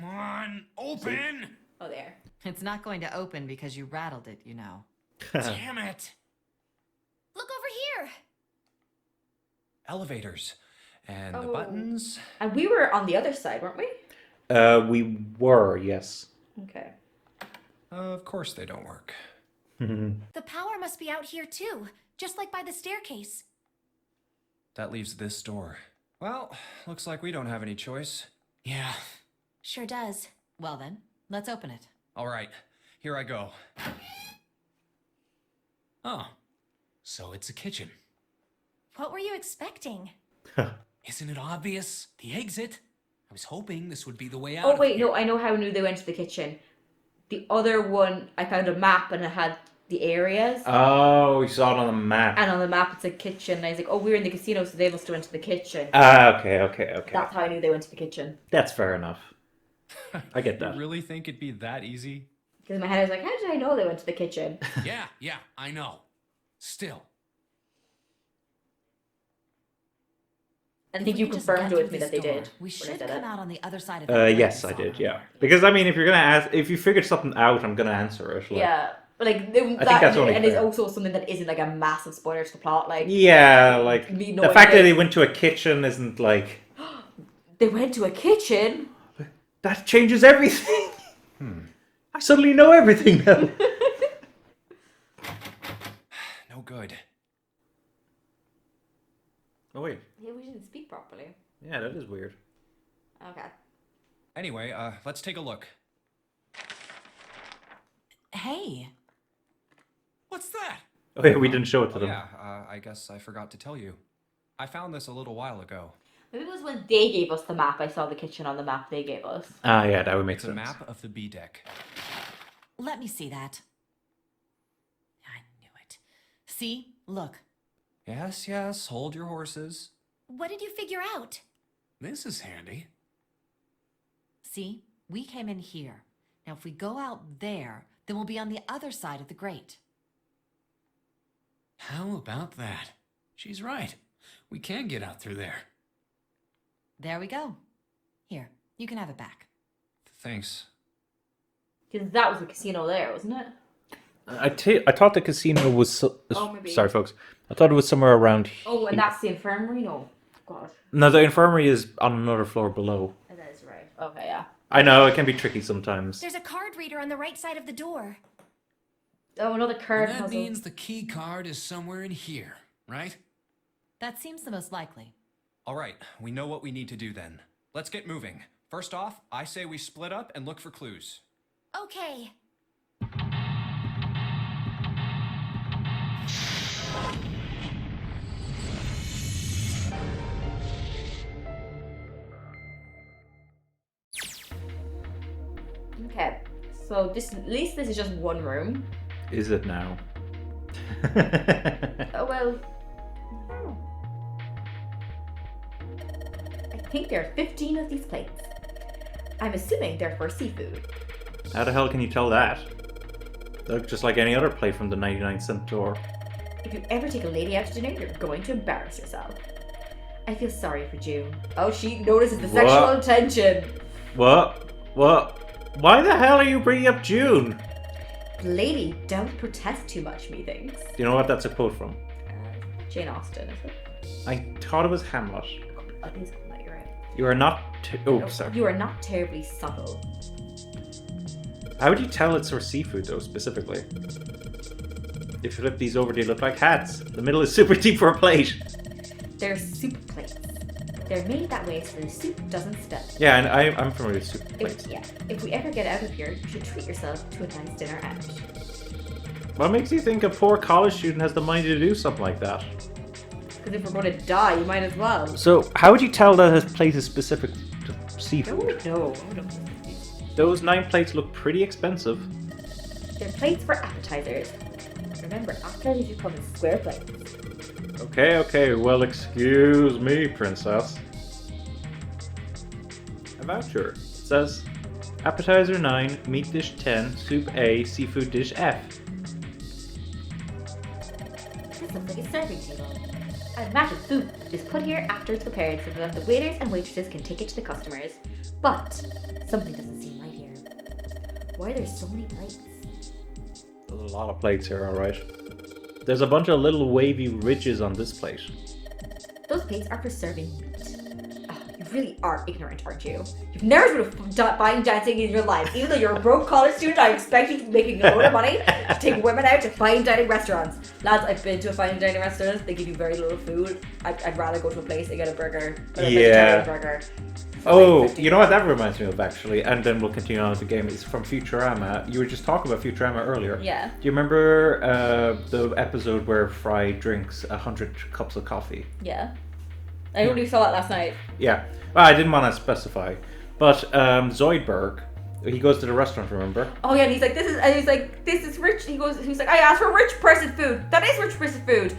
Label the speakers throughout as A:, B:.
A: Come on, open!
B: Oh, there.
C: It's not going to open because you rattled it, you know.
A: Damn it!
D: Look over here!
A: Elevators. And the buttons.
B: And we were on the other side, weren't we?
E: We were, yes.
B: Okay.
A: Of course they don't work.
D: The power must be out here too, just like by the staircase.
A: That leaves this door. Well, looks like we don't have any choice. Yeah.
D: Sure does.
C: Well then, let's open it.
A: All right, here I go. Oh, so it's a kitchen.
D: What were you expecting?
A: Isn't it obvious? The exit? I was hoping this would be the way out.
B: Oh, wait, no, I know how I knew they went to the kitchen. The other one, I found a map and it had the areas.
E: Oh, we saw it on the map.
B: And on the map, it's a kitchen. And I was like, oh, we're in the casino, so they must have went to the kitchen.
E: Okay.
B: That's how I knew they went to the kitchen.
E: That's fair enough. I get that.
A: You really think it'd be that easy?
B: Because in my head, I was like, how did I know they went to the kitchen?
A: Yeah, I know. Still.
B: I think you confirmed with me that they did.
C: We
B: when I
C: should
B: said
C: come
B: it.
C: out on the other side of the
E: Yes, I did, yeah. Because, I mean, if you're going to ask, if you figured something out, I'm going to answer it. Like,
B: Yeah. But like,
E: I think that's only
B: and it's
E: fair.
B: also something that isn't like a massive spoiler to the plot. Like,
E: Yeah, like,
B: me
E: the
B: knowing
E: fact that
B: that-
E: they went to a kitchen isn't like,
B: they went to a kitchen.
E: that changes everything. I suddenly know everything now.
A: No good.
E: Oh, wait.
B: Yeah, we didn't speak properly.
E: Yeah, that is weird.
B: Okay.
A: Anyway, let's take a look.
C: Hey,
A: What's that?
E: Oh, yeah, we didn't show it to
A: Oh,
E: them.
A: yeah, I guess I forgot to tell you. I found this a little while ago.
B: Maybe it was when they gave us the map. I saw the kitchen on the map they gave us.
E: Ah, yeah, that would make
A: It's a
E: sense.
A: map of the B deck.
C: let me see that. I knew it. See? Look.
A: Yes, hold your horses.
D: What did you figure out?
A: This is handy.
C: See? We came in here. Now if we go out there, then we'll be on the other side of the grate.
A: How about that? She's right. We can get out through there.
C: There we go. Here, you can have it back.
A: Thanks.
B: Because that was the casino there, wasn't it?
E: I thought the casino was...
B: Oh, maybe.
E: Sorry, folks. I thought it was somewhere around
B: Oh, and
E: here.
B: that's the infirmary? No. God.
E: No, the infirmary is on another floor below.
B: That is right. Okay, yeah.
E: I know, it can be tricky sometimes.
D: There's a card reader on the right side of the door.
B: Oh, another card
A: That
B: puzzle.
A: means the key card is somewhere in here, right?
C: That seems the most likely.
A: All right, we know what we need to do then. Let's get moving. First off, I say we split up and look for clues.
D: Okay.
B: Okay. So this, at least this is just one room.
E: Is it now?
B: Oh, well. Oh. I think there are 15 of these plates. I'm assuming they're for seafood.
E: How the hell can you tell that? They look just like any other plate from the 99-cent store.
B: If you ever take a lady out to dinner, you're going to embarrass yourself. I feel sorry for June. Oh, she notices the
E: What?
B: sexual tension.
E: What? Why the hell are you bringing up June?
B: Lady, don't protest too much, methinks.
E: Do you know what that's a quote from?
B: Jane Austen, is it?
E: I thought it was Hamlet.
B: Oh, it is Hamlet, you're right.
E: You are not... Oh,
B: No,
E: sorry.
B: you are not terribly subtle.
E: How would you tell it's for seafood, though, specifically? If you flip these over, they look like hats. The middle is super deep for a plate.
B: They're soup plates. They're made that way so the soup doesn't spill.
E: Yeah, and I'm familiar with soup plates.
B: If we ever get out of here, you should treat yourself to a nice dinner out.
E: What makes you think a poor college student has the money to do something like that?
B: Because if we're going to die, you might as well.
E: So, how would you tell that his plate is specific to seafood?
B: No.
E: Those 9 plates look pretty expensive.
B: They're plates for appetizers. Remember, appetizers you come in square plates.
E: Okay, well, excuse me, princess. A voucher. It says, appetizer 9, meat dish 10, soup A, seafood dish F.
B: This looks like a serving table. A mat of food is put here after it's prepared so that the waiters and waitresses can take it to the customers. But something doesn't seem right here. Why are there so many plates?
E: There's a lot of plates here, alright. There's a bunch of little wavy ridges on this plate.
B: Those plates are for serving meat. Oh, you really are ignorant, aren't you? You've never heard of fine dancing in your life. Even though you're a broke college student, I expect you to be making a load of money to take women out to fine dining restaurants. Lads, I've been to a fine dining restaurant. They give you very little food. I'd rather go to a place and get a burger. Or a vegetarian burger.
E: Oh, you know what that reminds me of, actually? And then we'll continue on with the game. It's from Futurama. You were just talking about Futurama earlier.
B: Yeah.
E: Do you remember the episode where Fry drinks 100 cups of coffee?
B: Yeah. I only saw that last night.
E: Yeah. Well, I didn't want to specify. But Zoidberg, he goes to the restaurant, remember?
B: Oh yeah, and he's like, this is rich. He's like, I asked for rich person food. That is rich person food.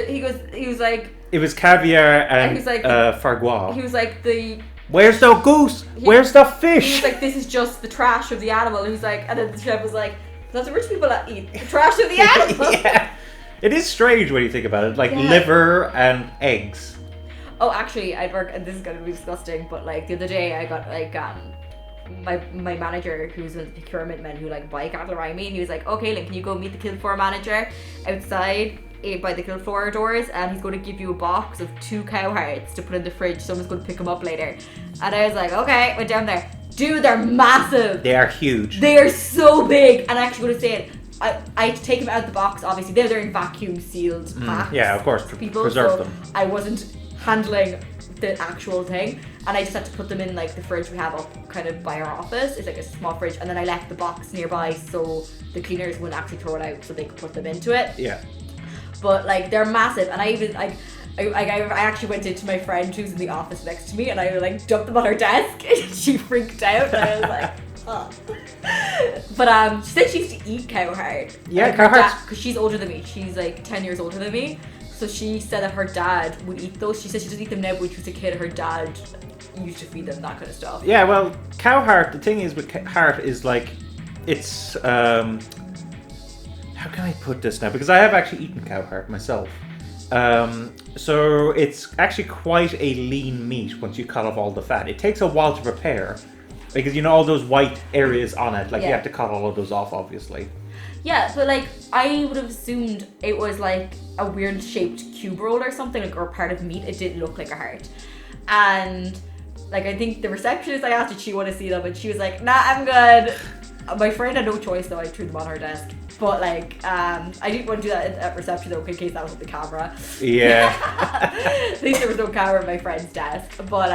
B: He was like,
E: it was caviar and
B: he was like,
E: fargois.
B: he was like
E: Where's the goose? Where's the fish?
B: He was like, this is just the trash of the animal. And he's like, and then the chef was like, that's what rich people eat, the trash of the animal.
E: Yeah. It is strange when you think about it, like
B: Yeah.
E: liver and eggs.
B: Oh, actually, I'd work, and this is gonna be disgusting, but like the other day I got like my manager, who's one of the procurement men who like buy cattle around me, and he was like, okay, Lynn, can you go meet the kill floor manager outside by the kill floor doors, and he's going to give you a box of 2 cow hearts to put in the fridge. Someone's going to pick them up later. And I was like, okay, went down there. Dude, they're massive.
E: They are huge.
B: They are so big. And I actually going to say it, I had to take them out of the box, obviously. They're in vacuum sealed packs.
E: Yeah, of course,
B: People,
E: preserve
B: so
E: them.
B: I wasn't handling the actual thing, and I just had to put them in like the fridge we have up kind of by our office. It's like a small fridge, and then I left the box nearby so the cleaners wouldn't actually throw it out, so they could put them into it.
E: Yeah.
B: But like they're massive, and I actually went into my friend who's in the office next to me, and I like dumped them on her desk, and she freaked out, and I was like, oh. But she said she used to eat cow heart.
E: Yeah,
B: like,
E: cow hearts.
B: because she's older than me. She's like 10 years older than me. So she said that her dad would eat those. She said she doesn't eat them now, but when she was a kid, her dad used to feed them that kind of stuff.
E: Yeah, well, cow heart, the thing is with heart is like, it's, how can I put this now? Because I have actually eaten cow heart myself. So it's actually quite a lean meat once you cut off all the fat. It takes a while to prepare because you know all those white areas on it, like you have to cut all of those off, obviously.
B: Yeah, but like I would have assumed it was like a weird shaped cube roll or something, like, or part of meat. It didn't look like a heart. And like I think the receptionist, I asked did she want to see them, and she was like, nah, I'm good. My friend had no choice though. I threw them on her desk. But like, I didn't want to do that at reception though, in case that was on the camera.
E: Yeah.
B: At least there was no camera at my friend's desk. But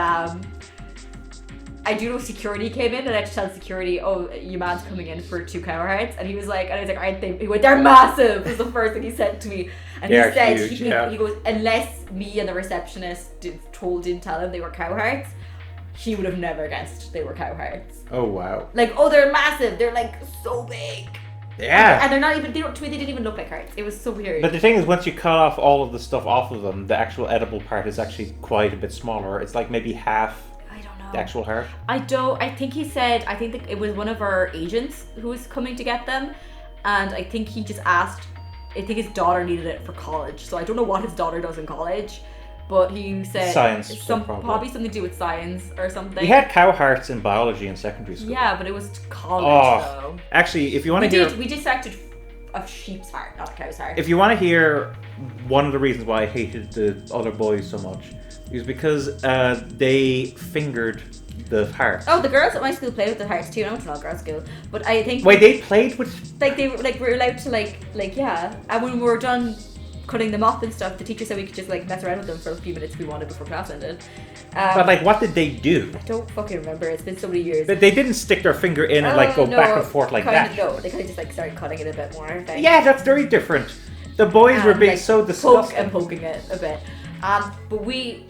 B: I do know security came in, and I had to tell security, oh, your man's coming in for 2 cow hearts. And he was like, aren't they? He went, they're massive. Was the first thing he said to me. And he said,
E: huge,
B: he goes, unless me and the receptionist didn't tell him they were cow hearts, he would have never guessed they were cow hearts.
E: Oh, wow.
B: Like, oh, they're massive. They're like so big.
E: Yeah.
B: And they're not even, to me, they didn't even look like hearts. It was so weird.
E: But the thing is, once you cut off all of the stuff off of them, the actual edible part is actually quite a bit smaller. It's like maybe half the actual heart.
B: I think he said, I think it was one of our agents who was coming to get them. And I think he just asked, I think his daughter needed it for college. So I don't know what his daughter does in college. But he said
E: Science,
B: probably something to do with science or something.
E: We had cow hearts in biology in secondary school.
B: Yeah, but it was college though.
E: Actually, if you want to hear...
B: We dissected a sheep's heart, not a cow's heart.
E: If you want to hear one of the reasons why I hated the other boys so much, is because they fingered the heart.
B: Oh, the girls at my school played with the hearts too. I went to an all-girls school. But I think...
E: Wait, they played with...
B: Like, they were allowed to, like, yeah. And when we were done cutting them off and stuff, the teacher said we could just like mess around with them for a few minutes if we wanted before class ended.
E: But like, what did they do?
B: I don't fucking remember. It's been so many years.
E: But they didn't stick their finger in and like go back and forth like that.
B: No, they kind of just like started cutting it a bit more. I think.
E: Yeah, that's very different. The boys were being like, so disgusting.
B: Poking it a bit. But we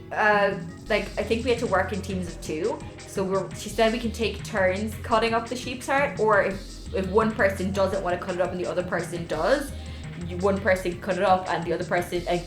B: like I think we had to work in teams of 2. So she said we can take turns cutting up the sheep's heart, or if one person doesn't want to cut it up and the other person does, one person cut it up and the other person and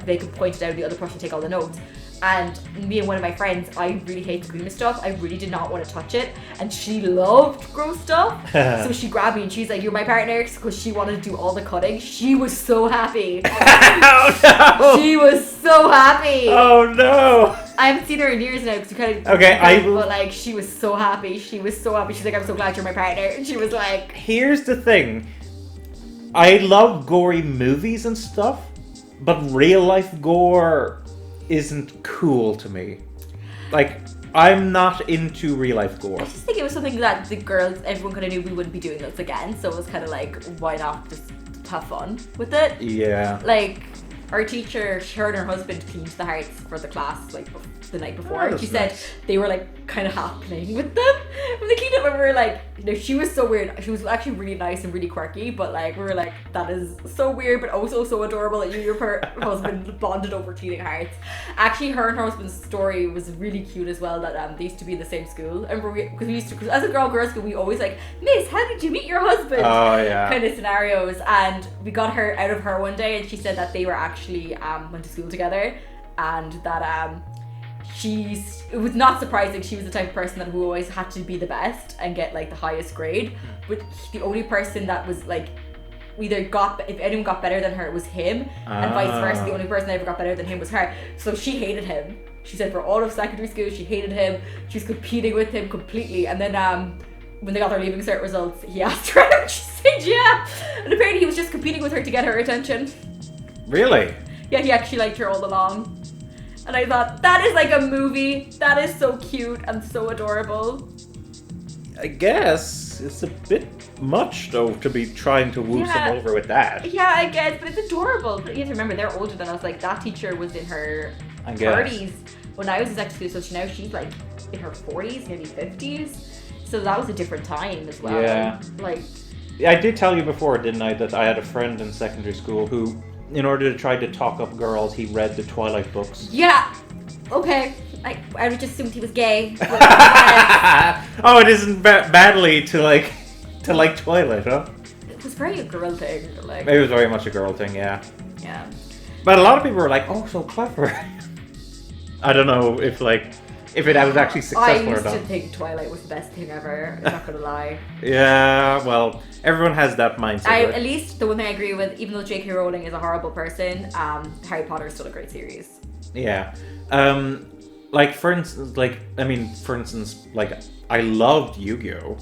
B: they can point it out, the other person take all the notes. And me and one of my friends, I really hate green stuff. I really did not want to touch it. And she loved gross stuff. So she grabbed me and she's like, "You're my partner," because she wanted to do all the cutting. She was so happy.
E: Oh no!
B: She was so happy.
E: Oh no!
B: I haven't seen her in years now because we kind of
E: Okay,
B: but like she was so happy. She was so happy. She's like, "I'm so glad you're my partner." And she was like,
E: Here's the thing. I love gory movies and stuff, but real life gore isn't cool to me. Like, I'm not into real life gore.
B: I just think it was something that the girls, everyone kind of knew we wouldn't be doing this again. So it was kind of like, why not just have fun with it?
E: Yeah.
B: Like, our teacher, her and her husband cleaned the hearts for the class like the night before.
E: Oh,
B: And she
E: that's
B: said they were like kind of half playing with them when they cleaned up. And we were like, she was so weird. She was actually really nice and really quirky, but like we were like, that is so weird, but also so adorable that you and your husband bonded over cleaning hearts. Actually, her and her husband's story was really cute as well. That they used to be in the same school, and because we used to, as a girls' school, we always like, "Miss, how did you meet your husband?"
E: Oh yeah.
B: Kind of scenarios. And we got her out of her one day, and she said that they were actually went to school together, and that it was not surprising. She was the type of person who always had to be the best and get like the highest grade, but the only person that was like if anyone got better than her, it was him, and vice versa. The only person that ever got better than him was her. So she hated him. She said for all of secondary school she hated him. She was competing with him completely. And then when they got their leaving cert results, he asked her out. She said yeah, and apparently he was just competing with her to get her attention.
E: Really?
B: Yeah, he actually liked her all along. And I thought, that is like a movie. That is so cute and so adorable.
E: I guess it's a bit much though to be trying to woo
B: Yeah.
E: someone over with that.
B: Yeah, I guess, but it's adorable. But you have to remember, they're older than us. Like, that teacher was in her
E: I guess.
B: 30s when I was in secondary school, so now she's like in her 40s, maybe 50s. So that was a different time as well.
E: Yeah.
B: Like,
E: I did tell you before, didn't I, that I had a friend in secondary school who, in order to try to talk up girls, he read the Twilight books.
B: yeah, okay. I would just assumed he was gay. But
E: Oh, it isn't badly to like Twilight, huh?
B: it was very a girl thing. Like,
E: It was very much a girl thing, yeah.
B: yeah.
E: But a lot of people were like, "Oh, so clever." I don't know if it was actually
B: I
E: successful or
B: used to
E: not.
B: think Twilight was the best thing ever. I'm not gonna lie.
E: Yeah, well, everyone has that mindset. right?
B: At least the one thing I agree with, even though J.K. Rowling is a horrible person, Harry Potter is still a great series.
E: Yeah. For instance, I loved Yu-Gi-Oh!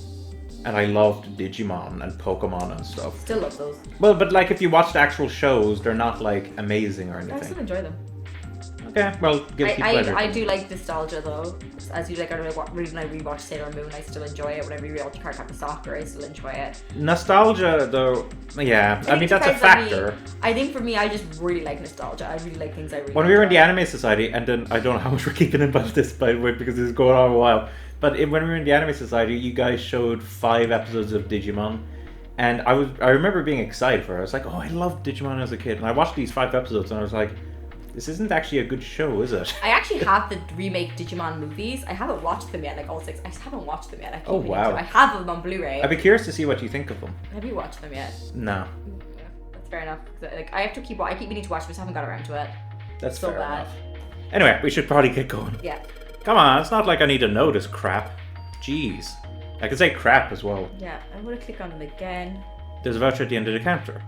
E: And I loved Digimon and Pokemon and stuff.
B: Still love those.
E: Well, but like if you watch the actual shows, they're not like amazing or
B: I still
E: anything.
B: enjoy them.
E: Okay, well, guilty pleasure.
B: I do like nostalgia though. As you like, I rewatch Sailor Moon. I still enjoy it. Whenever you rewatch Cardcaptor Soccer, I still enjoy it.
E: Nostalgia, though, yeah. I mean,
B: it
E: that's a
B: depends on me.
E: factor.
B: I think for me, I just really like nostalgia. I really like things I really.
E: When we were in the
B: enjoy.
E: Anime Society, and then I don't know how much we're keeping in about this, by the way, because this is going on a while. But when we were in the Anime Society, you guys showed 5 episodes of Digimon, and I remember being excited for it. I was like, "Oh, I loved Digimon as a kid," and I watched these 5 episodes, and I was like, "This isn't actually a good show, is it?"
B: I actually have the remake Digimon movies. I haven't watched them yet, like all 6. I just haven't watched them yet. I keep
E: Oh,
B: meaning
E: wow.
B: to. I have them on Blu-ray.
E: I'd be curious to see what you think of them.
B: Have you watched them yet?
E: No,
B: Yeah, that's fair enough. 'Cause, like, I keep meaning to watch, but just haven't got around to it.
E: that's
B: So
E: fair
B: bad.
E: enough. Anyway, we should probably get going.
B: Yeah.
E: Come on, it's not like I need to know this crap. Jeez. I can say crap as well.
B: Yeah. I'm gonna click on them again.
E: There's a voucher at the end of the counter.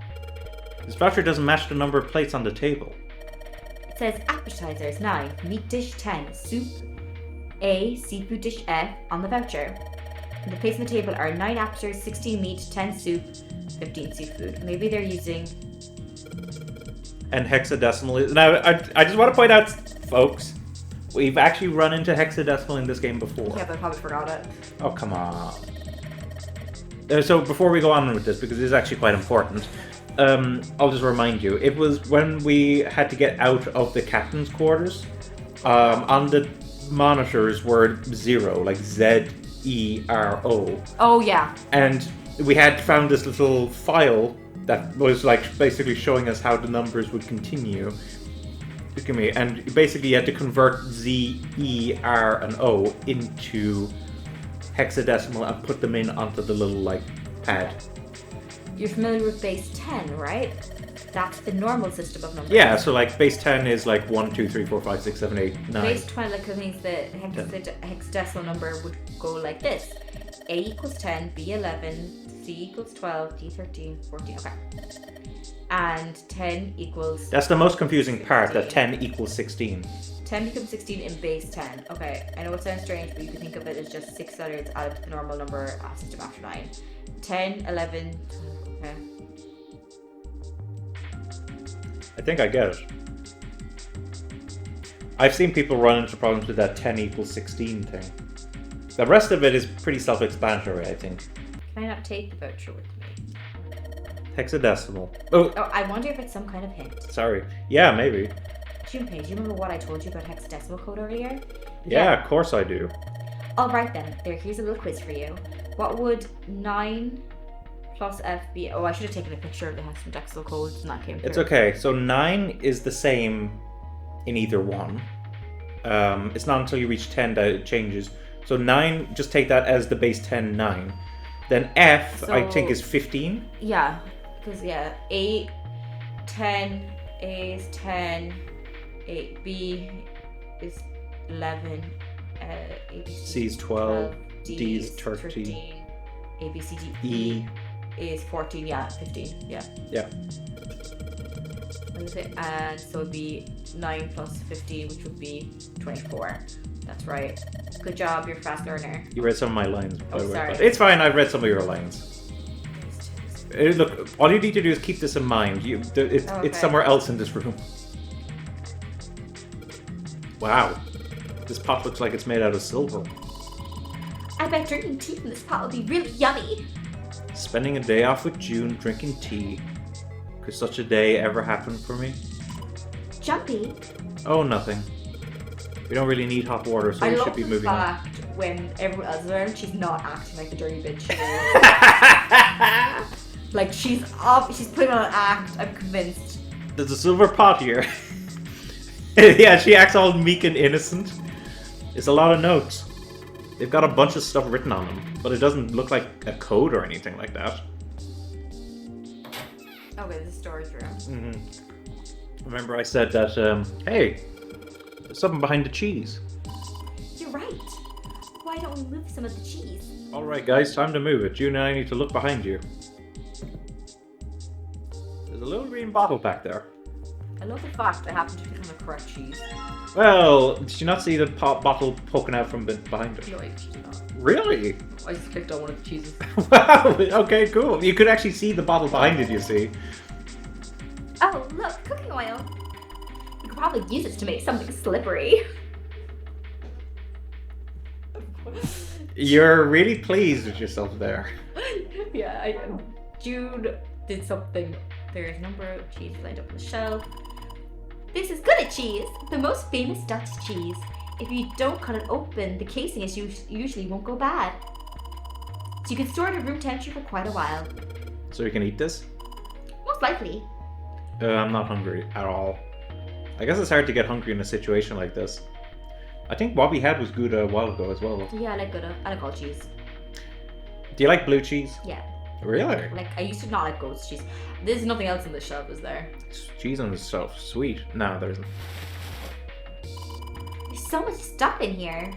E: This voucher doesn't match the number of plates on the table.
B: It says appetizers 9, meat dish 10, soup A, seafood dish F on the voucher. And the plates on the table are 9 appetizers, 16 meat, 10 soup, 15 seafood. Maybe they're using.
E: And hexadecimal is... Now, I just want to point out, folks, we've actually run into hexadecimal in this game before.
B: Yeah, but I probably forgot it.
E: Oh, come on. So before we go on with this, because this is actually quite important, I'll just remind you, it was when we had to get out of the captain's quarters, on the monitors were 0, like Z-E-R-O.
B: Oh, yeah.
E: And we had found this little file that was like basically showing us how the numbers would continue. Look at me. And basically you had to convert Z, E, R, and O into hexadecimal and put them in onto the little like pad.
B: You're familiar with base 10, right? That's the normal system of numbers.
E: Yeah, so like base 10 is like 1, 2, 3, 4, 5, 6, 7, 8, 9.
B: Base 12, like, means the hexadecimal number would go like this. A equals 10, B 11, C equals 12, D 13, 14. Okay. And 10 equals...
E: That's the most confusing part, that
B: 16.
E: 10 equals 16.
B: 10 becomes 16 in base 10. Okay, I know it sounds strange, but you can think of it as just 6 letters out of the normal number system after 9. 10, 11, 12, okay.
E: I think I get it. I've seen people run into problems with that 10 equals 16 thing. The rest of it is pretty self-explanatory, I think.
B: Can I not take the voucher with me?
E: Hexadecimal. Oh,
B: Oh, I wonder if it's some kind of hint.
E: sorry. Yeah, maybe.
B: Junpei, do you remember what I told you about hexadecimal code earlier?
E: Yeah, of course I do.
B: Alright then, here's a little quiz for you. What would 9 plus F be? Oh, I should have taken a picture of the hexadecimal codes and that came through.
E: It's okay. So 9 is the same in either one. It's not until you reach 10 that it changes. So 9, just take that as the base 10, 9. Then F, I think, is 15.
B: Yeah, because, yeah, 8, 10, A is 10, 8B is 11, A, B,
E: C is 12,
B: D,
E: D is 13,
B: A, B, C, D,
E: E
B: is 14, yeah, 15, yeah.
E: Yeah.
B: What is it? And so it'd be 9 plus 15, which would be 24. That's right. Good job, you're a fast learner.
E: You read some of my lines, by the way.
B: sorry.
E: But it's fine, I've read some of your lines. Look, all you need to do is keep this in mind. It's somewhere else in this room. Wow. This pot looks like it's made out of silver.
B: I bet drinking tea from this pot will be really yummy.
E: Spending a day off with June drinking tea. Could such a day ever happen for me?
B: Jumpy.
E: Oh, nothing. We don't really need hot water, so
B: I
E: we
B: love
E: should be
B: the
E: moving on.
B: fact when everyone else is around, she's not acting like the dirty bitch she is. Like, she's putting on an act, I'm convinced.
E: There's a silver pot here. Yeah, she acts all meek and innocent. It's a lot of notes. They've got a bunch of stuff written on them, but it doesn't look like a code or anything like that.
B: Okay, this is storage room.
E: Remember I said that, hey, there's something behind the cheese.
B: You're right. Why don't we move some of the cheese?
E: Alright guys, time to move it. June and I need to look behind you. There's a little green bottle back there.
B: I love the fact I happen to become a correct cheese.
E: Well, did you not see the bottle poking out from behind it?
B: No, I actually did not.
E: Really?
B: I just clicked on one of the cheeses.
E: Wow, okay, cool. You could actually see the bottle behind it, you see.
B: Oh, look, cooking oil. You could probably use it to make something slippery.
E: You're really pleased with yourself there.
B: Yeah, Jude did something. There's a number of cheeses lined up on the shelf. This is Gouda cheese, the most famous Dutch cheese. If you don't cut it open, the casing is usually won't go bad. So you can store it at room temperature for quite a while.
E: So you can eat this?
B: Most likely.
E: I'm not hungry at all. I guess it's hard to get hungry in a situation like this. I think what we had was Gouda a while ago as well.
B: Yeah, I like Gouda. I like all cheese.
E: Do you like blue cheese?
B: Yeah.
E: Really?
B: Like, I used to not like goat's cheese. There's nothing else on the shelf, is there?
E: Cheese on the shelf. Sweet. No, there isn't.
B: There's so much stuff in here.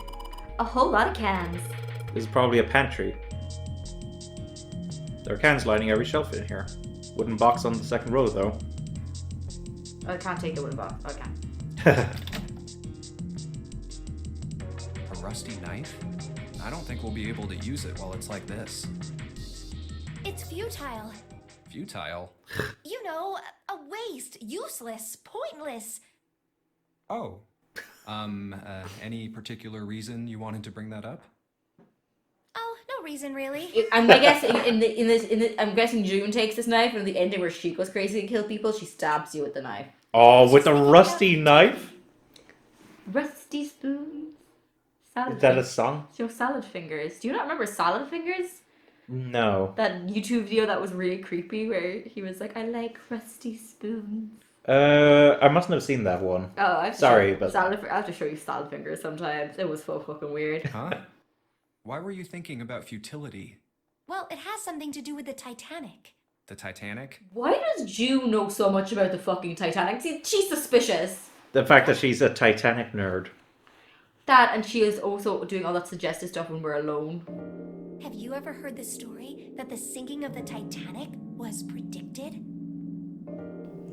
B: A whole lot of cans.
E: This is probably a pantry. There are cans lining every shelf in here. Wooden box on the second row, though.
B: I can't take the wooden box. I can.
A: A rusty knife? I don't think we'll be able to use it while it's like this.
D: It's futile.
A: Futile?
D: You know, a waste, useless, pointless.
A: Oh. Any particular reason you wanted to bring that up?
D: Oh, no reason really.
B: I'm guessing I'm guessing June takes this knife, and in the ending where she goes crazy and kills people, she stabs you with the knife.
E: Oh, with a rusty knife?
B: Rusty spoons. Salad
E: Is that a
B: fingers.
E: song?
B: Your salad fingers. Do you not remember Salad Fingers?
E: No.
B: That YouTube video that was really creepy where he was like, I like rusty spoons.
E: I mustn't have seen that one.
B: Oh, I have to
E: Sorry,
B: show
E: but
B: I have to show you Salad Fingers sometimes. It was so fucking weird.
A: Huh? Why were you thinking about futility?
D: Well, it has something to do with the Titanic.
A: The Titanic?
B: Why does June know so much about the fucking Titanic? See, she's suspicious.
E: The fact that she's a Titanic nerd.
B: That, and she is also doing all that suggestive stuff when we're alone.
D: Have you ever heard the story that the sinking of the Titanic was predicted?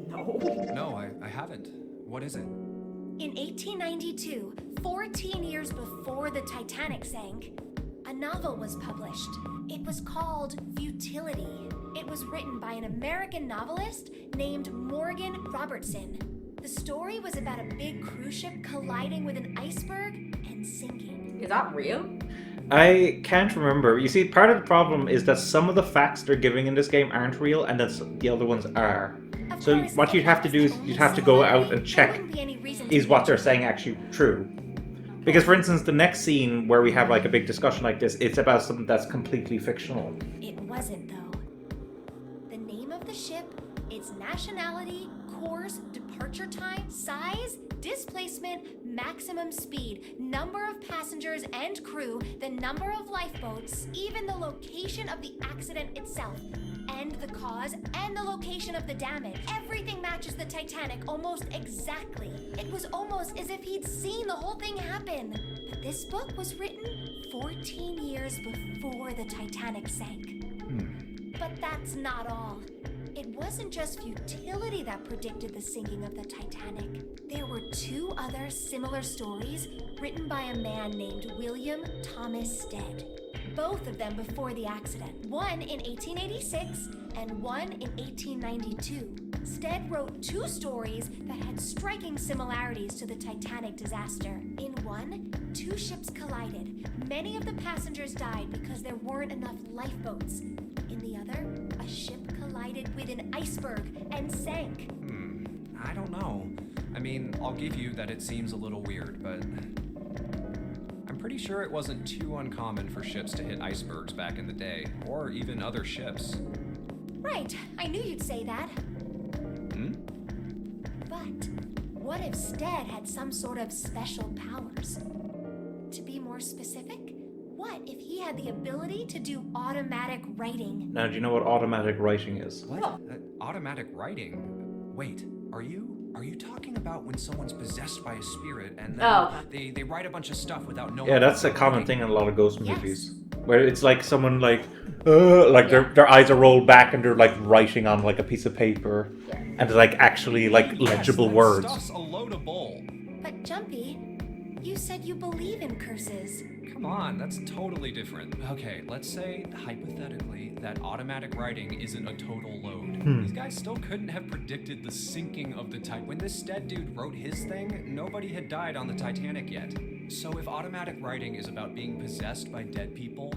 B: No.
A: No, I haven't. What is it?
D: In 1892, 14 years before the Titanic sank, a novel was published. It was called Futility. It was written by an American novelist named Morgan Robertson. The story was about a big cruise ship colliding with an iceberg and sinking.
B: Is that real?
E: I can't remember. You see, part of the problem is that some of the facts they're giving in this game aren't real, and then the other ones are.
D: Of
E: So
D: course,
E: what
D: if
E: you'd
D: that
E: have to
D: was
E: do
D: the
E: is
D: only
E: you'd have to go
D: story,
E: out and
D: there
E: check,
D: wouldn't be any reason to
E: is what they're
D: mention
E: saying
D: it.
E: actually true? Because, for instance, the next scene where we have like a big discussion like this, it's about something that's completely fictional.
D: It wasn't, though. The name of the ship, its nationality, course, departure time, size, displacement, maximum speed, number of passengers and crew, the number of lifeboats, even the location of the accident itself, and the cause and the location of the damage. Everything matches the Titanic almost exactly. It was almost as if he'd seen the whole thing happen. But this book was written 14 years before the Titanic sank. But that's not all. It wasn't just futility that predicted the sinking of the Titanic. There were two other similar stories written by a man named William Thomas Stead. Both of them before the accident. One in 1886 and one in 1892. Stead wrote two stories that had striking similarities to the Titanic disaster. In one, two ships collided. Many of the passengers died because there weren't enough lifeboats. In the other, a ship collided with an iceberg and sank.
A: I don't know. I mean, I'll give you that it seems a little weird, but I'm pretty sure it wasn't too uncommon for ships to hit icebergs back in the day, or even other ships.
D: Right, I knew you'd say that. But what if Stead had some sort of special powers? To be more specific, what if he had the ability to do automatic writing?
E: Now, do you know what automatic writing is?
A: What? Automatic writing? Wait, are you talking about when someone's possessed by a spirit and then they write a bunch of stuff without knowing?
E: Yeah, that's a
A: what they're
E: common
A: writing?
E: thing in a lot of ghost
D: Yes.
E: movies. Where it's like someone like their eyes are rolled back and they're like writing on like a piece of paper.
B: Yeah.
E: And they're like actually like legible
A: that
E: words.
A: Stuff's a load of bull.
D: But Jumpy, you said you believe in curses.
A: Come on, that's totally different. Okay, let's say, hypothetically, that automatic writing isn't a total load. These guys still couldn't have predicted the sinking of the Titanic. When this Stead dude wrote his thing, nobody had died on the Titanic yet. So if automatic writing is about being possessed by dead people,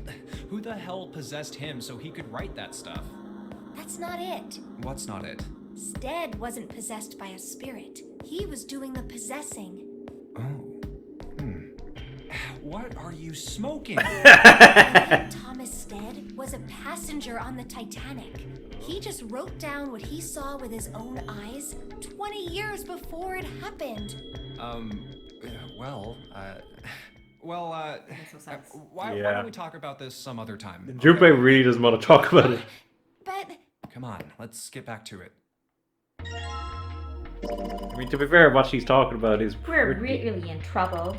A: who the hell possessed him so he could write that stuff?
D: That's not it.
A: What's not it?
D: Stead wasn't possessed by a spirit. He was doing the possessing.
A: Oh. What are you smoking?
D: Thomas Stead was a passenger on the Titanic. He just wrote down what he saw with his own eyes 20 years before it happened.
B: Makes no sense.
A: Why
E: Yeah.
A: don't we talk about this some other time?
E: Junpei really doesn't want to talk about it.
D: But
A: Come on, let's get back to it.
E: I mean, to be fair, what she's talking about is
B: We're
E: pretty-
B: really in trouble.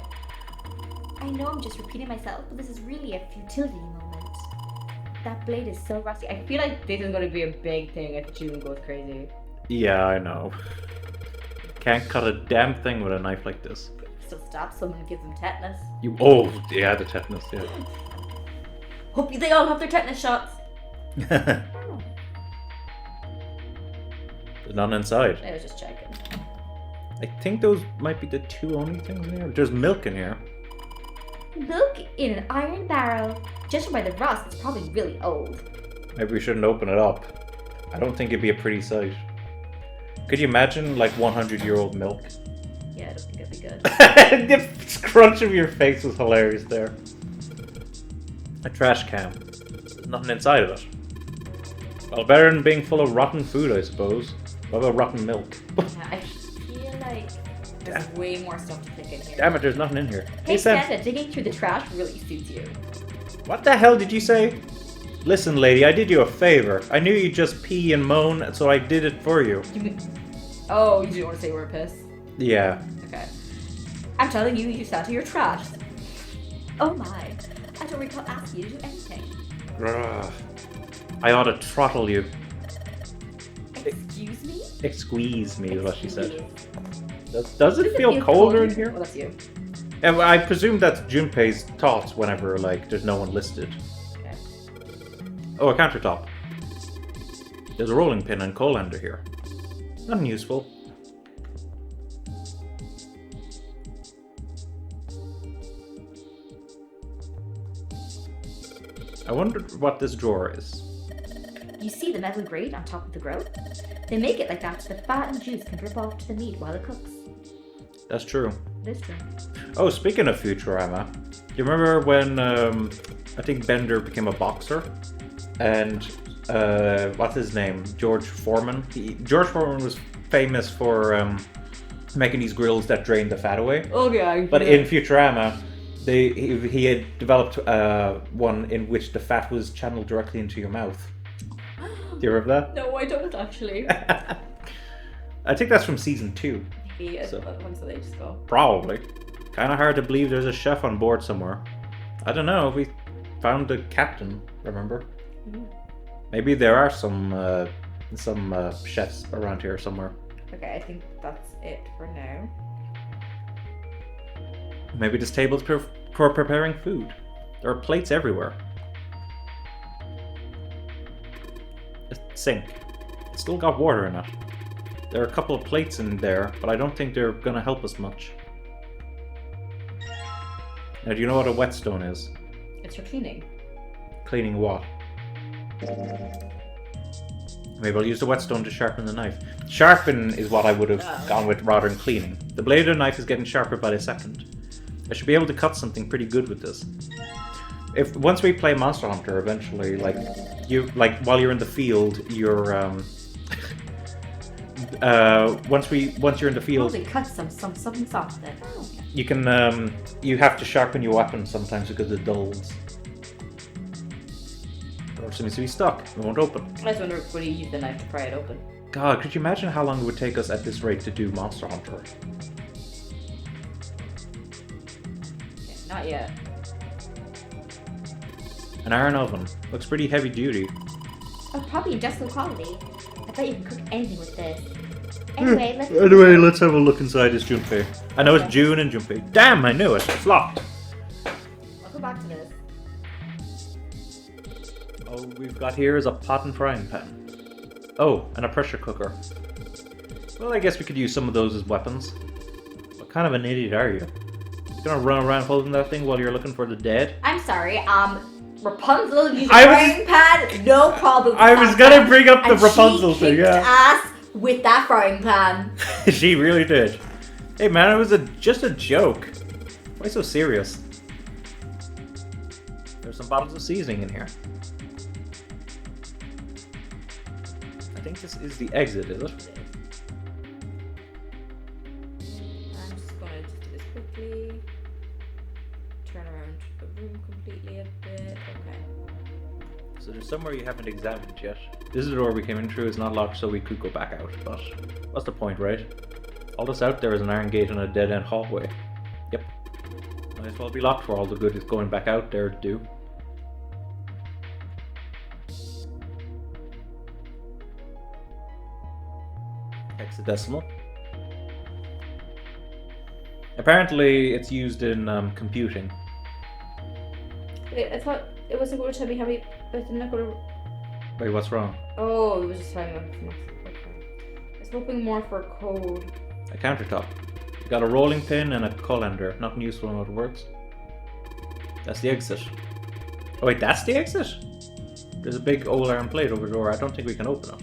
B: I know I'm just repeating myself, but this is really a futility moment. That blade is so rusty. I feel like this is going to be a big thing if June goes crazy.
E: Yeah, I know. Can't cut a damn thing with a knife like this.
B: Still stab someone and give them tetanus.
E: Yeah, the tetanus, yeah.
B: Hope they all have their tetanus shots.
E: There's none inside.
B: I was just checking.
E: I think those might be the two only things in here. There's milk in here.
B: Milk in an iron barrel. Judging by the rust, it's probably really old.
E: Maybe we shouldn't open it up. I don't think it'd be a pretty sight. Could you imagine, like, 100-year-old milk?
B: Yeah, I don't think it'd be good.
E: The scrunch of your face was hilarious there. A trash can. There's nothing inside of it. Well, better than being full of rotten food, I suppose. What about rotten milk?
B: Yeah, I feel like there's way more stuff to pick in here.
E: Damn it, there's nothing in here.
B: Hey,
E: said-
B: Santa, digging through the trash really suits you.
E: What the hell did you say? Listen, lady, I did you a favor. I knew you'd just pee and moan, so I did it for you.
B: You mean... Oh, you didn't want to say we're piss?
E: Yeah.
B: Okay. I'm telling you, you sat to your trash. Oh my. I don't recall asking you to do anything.
E: Ugh. I ought to throttle you.
B: Excuse me?
E: Squeeze me is what she said.
B: Excuse.
E: Does it feel colder in here?
B: Oh, that's you.
E: Yeah, well, I presume that's Junpei's thoughts whenever, like, there's no one listed.
B: Okay.
E: Oh, a countertop. There's a rolling pin and colander here. Not unuseful. I wonder what this drawer is.
B: You see the metal grate on top of the grill? They make it like that so the fat and juice can drip off to the meat while it cooks.
E: That's true.
B: It is true.
E: Oh, speaking of Futurama, do you remember when I think Bender became a boxer? And what's his name? George Foreman. George Foreman was famous for making these grills that drain the fat away.
B: Oh yeah.
E: But in Futurama, he had developed one in which the fat was channeled directly into your mouth. Do you remember that?
B: No, I don't actually.
E: I think that's from season 2.
B: Maybe
E: So-
B: once they just go.
E: Probably. Kind of hard to believe there's a chef on board somewhere. I don't know. We found the captain. Remember? Maybe there are some chefs around here somewhere.
B: Okay, I think that's it for now.
E: Maybe this table's for preparing food. There are plates everywhere. A sink. It's still got water in it. There are a couple of plates in there, but I don't think they're gonna help us much. Now, do you know what a whetstone is?
B: It's for cleaning.
E: Cleaning what? Maybe I'll use the whetstone to sharpen the knife. Sharpen is what I would have gone with rather than cleaning. The blade of the knife is getting sharper by the second. I should be able to cut something pretty good with this. Once we play Monster Hunter, eventually, while you're in the field, you're once you're in the field,
B: Probably cut something soft then. Oh, okay.
E: you can you have to sharpen your weapon sometimes because it dulls. Or seems to be stuck. It won't open.
B: I just wonder, would you use the knife to pry it open?
E: God, could you imagine how long it would take us at this rate to do Monster Hunter?
B: Okay, not yet.
E: An iron oven. Looks pretty heavy duty.
D: Oh, probably industrial quality. I bet you can cook anything with this. Anyway, let's.
E: Anyway, let's have a look inside this Junpei. I know it's June and Junpei. Damn, I knew it. It's locked.
B: I'll come back to this.
E: All we've got here is a pot and frying pan. Oh, and a pressure cooker. Well, I guess we could use some of those as weapons. What kind of an idiot are you? You gonna run around holding that thing while you're looking for the dead?
B: I'm sorry, Rapunzel used a
E: I was-
B: frying pan, no problem.
E: I was gonna bring up the Rapunzel thing,
B: She
E: yeah.
B: kicked ass with that frying pan.
E: She really did. Hey man, it was just a joke. Why so serious? There's some bottles of seasoning in here. I think this is the exit, is it?
B: I'm just gonna do this quickly. Turn around the room completely a bit. Okay.
E: So there's somewhere you haven't examined yet. This is the door we came in through. It's not locked, so we could go back out. But what's the point, right? All that's out there is an iron gate and a dead-end hallway. Yep. Might as well be locked for all the good is going back out there to do. Hexadecimal. Apparently, it's used in computing.
B: Wait, I thought it wasn't going to tell me how many. But it's not going to.
E: Wait, what's wrong?
B: Oh, it was just telling me. Okay. I was hoping more for code.
E: A countertop. Got a rolling pin and a colander. Nothing useful in other words. That's the exit. Oh wait, that's the exit? There's a big old iron plate over the door. I don't think we can open it.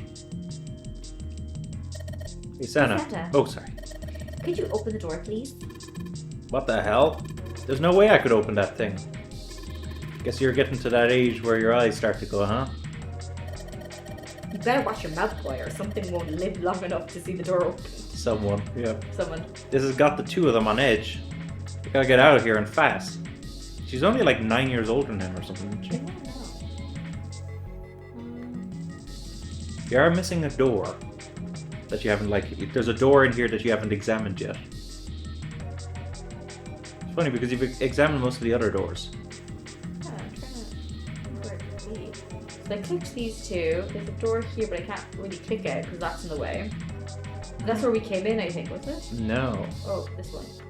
E: Hey Santa.
B: Santa.
E: Oh, sorry.
B: Could you open the door, please?
E: What the hell? There's no way I could open that thing. Guess you're getting to that age where your eyes start to go, huh?
B: You better watch your mouth, boy, or something won't live long enough to see the door open.
E: Someone, yeah.
B: Someone.
E: This has got the two of them on edge. We gotta get out of here and fast. She's only like 9 years older than him or something, isn't
B: I
E: she?
B: don't know.
E: You are missing a door that you haven't, like, there's a door in here that you haven't examined yet. It's funny because you've examined most of the other doors.
B: Yeah, I'm trying to remember where it could be. So I clicked these two. There's a door here, but I can't really click it because that's in the way. That's where we came in, I think, wasn't it?
E: No.
B: Oh, this one.